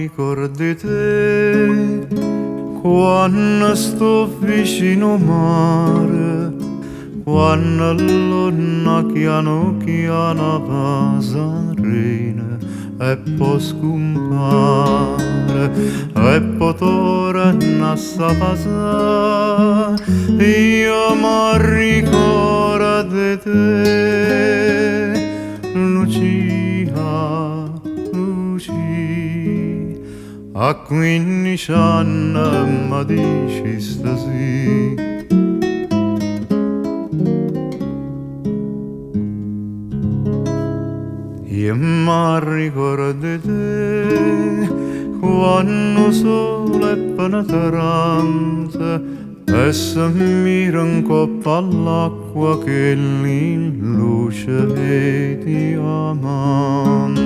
ricordi te quando sto vicino mare, quando l'onna piano piano pasarina e poi scompare e poi torna a sapere. Io mi ricordo di te, Lucia, Lucia, a 15 anni mi dici stasì. Io mi ricordo di te quando sole è penetrante e si mira in coppa all'acqua che lì luce e diamante.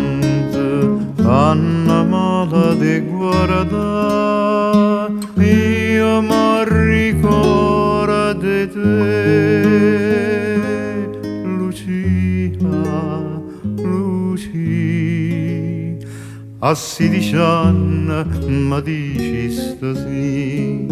Tanna male di guardare, io mi ricordo di te, Lucia, Lucia, a 16 anni mi dici stasì.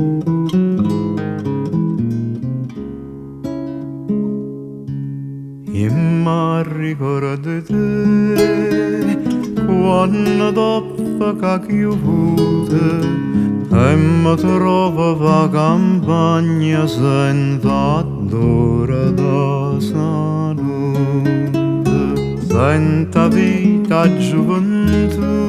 Io mi ricordo di te quando dopo che chiude e mi trovo a campagna senza d'ora da salute, senza vita gioventù.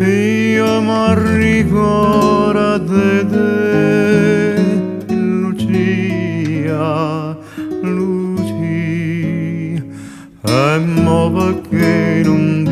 Io mi ricordo di te, Lucia, Lucia, e mo perché non